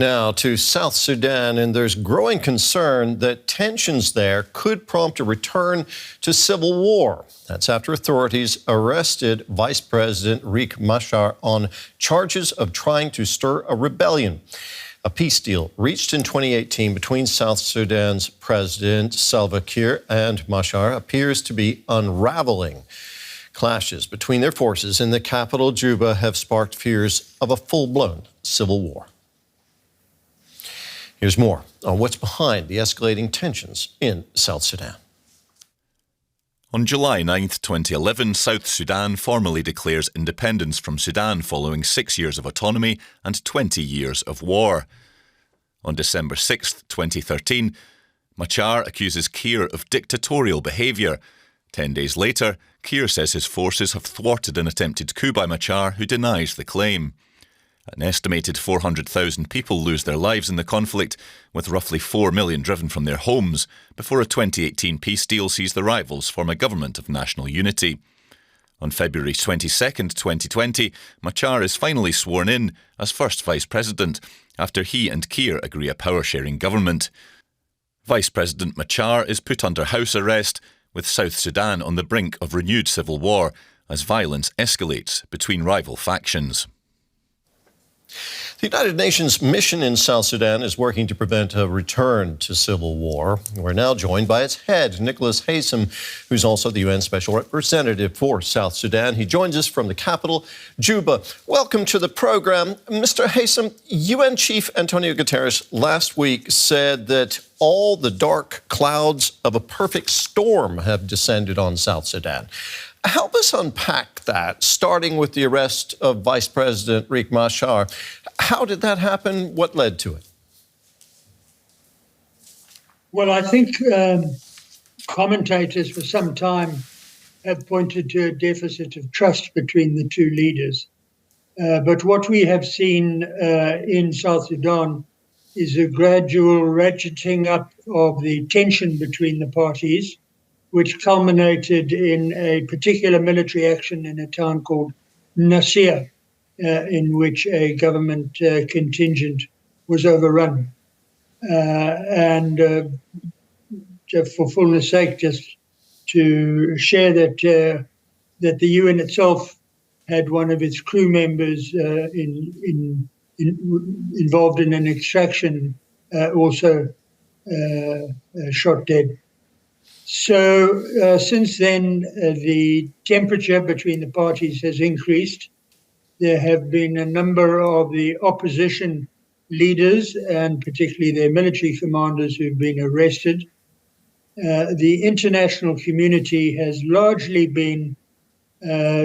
Now to South Sudan, and there's growing concern that tensions there could prompt a return to civil war. That's after authorities arrested Vice President Riek Machar on charges of trying to stir a rebellion. A peace deal reached in 2018 between South Sudan's President Salva Kiir and Machar appears to be unravelling. Clashes between their forces in the capital, Juba, have sparked fears of a full-blown civil war. Here's more on what's behind the escalating tensions in South Sudan. On July 9, 2011, South Sudan formally declares independence from Sudan following 6 years of autonomy and 20 years of war. On December 6, 2013, Machar accuses Kiir of dictatorial behaviour. 10 days later, Kiir says his forces have thwarted an attempted coup by Machar, who denies the claim. An estimated 400,000 people lose their lives in the conflict, with roughly 4 million driven from their homes, before a 2018 peace deal sees the rivals form a government of national unity. On February 22, 2020, Machar is finally sworn in as first Vice President, after he and Kiir agree a power-sharing government. Vice President Machar is put under house arrest, with South Sudan on the brink of renewed civil war as violence escalates between rival factions. The United Nations mission in South Sudan is working to prevent a return to civil war. We're now joined by its head, Nicholas Haysom, who's also the UN Special Representative for South Sudan. He joins us from the capital, Juba. Welcome to the program. Mr. Haysom, UN Chief Antonio Guterres last week said that all the dark clouds of a perfect storm have descended on South Sudan. Help us unpack that, starting with the arrest of Vice President Riek Machar. How did that happen? What led to it? Well, I think commentators for some time have pointed to a deficit of trust between the two leaders. But what we have seen in South Sudan is a gradual ratcheting up of the tension between the parties, which culminated in a particular military action in a town called Nasir, in which a government contingent was overrun. For fullness sake, just to share that the UN itself had one of its crew members involved in an extraction also shot dead. So since then, the temperature between the parties has increased. There have been a number of the opposition leaders, and particularly their military commanders, who've been arrested. The international community has largely been in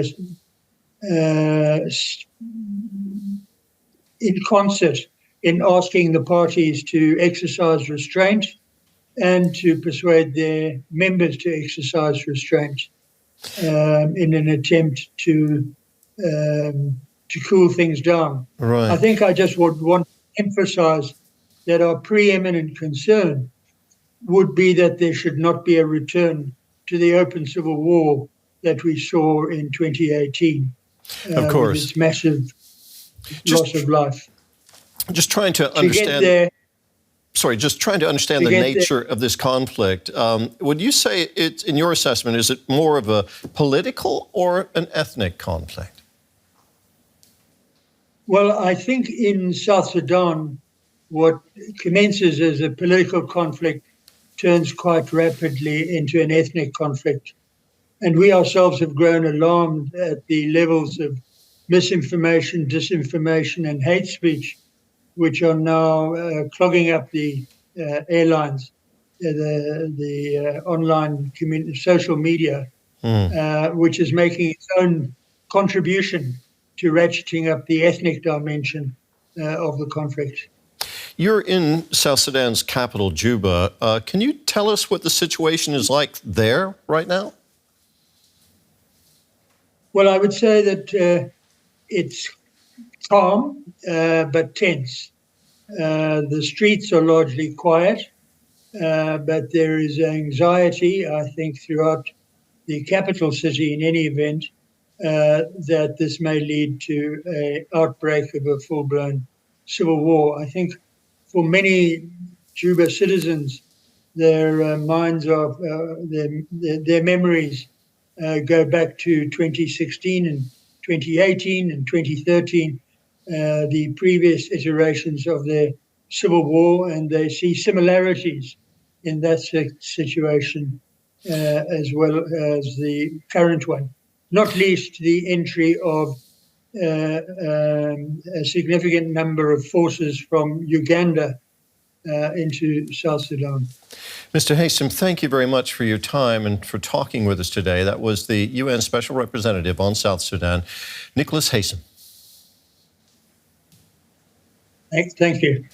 concert in asking the parties to exercise restraint and to persuade their members to exercise restraint in an attempt to cool things down. Right. I think I just would want to emphasize that our preeminent concern would be that there should not be a return to the open civil war that we saw in 2018. Of course. With its massive loss of life. Just trying to understand. Just trying to understand the nature of this conflict. Would you say it's, in your assessment, is it more of a political or an ethnic conflict? Well, I think in South Sudan, what commences as a political conflict turns quite rapidly into an ethnic conflict. And we ourselves have grown alarmed at the levels of misinformation, disinformation, and hate speech, which are now clogging up the airlines, the online social media, which is making its own contribution to ratcheting up the ethnic dimension of the conflict. You're in South Sudan's capital, Juba. Can you tell us what the situation is like there right now? Well, I would say that it's calm, but tense. The streets are largely quiet, but there is anxiety, I think, throughout the capital city in any event, that this may lead to an outbreak of a full-blown civil war. I think for many Juba citizens, their minds of their memories go back to 2016 and 2018 and 2013, the previous iterations of the civil war, and they see similarities in that situation as well as the current one, not least the entry of a significant number of forces from Uganda into South Sudan. Mr. Haysom, thank you very much for your time and for talking with us today. That was the UN Special Representative on South Sudan, Nicholas Haysom. Thank you.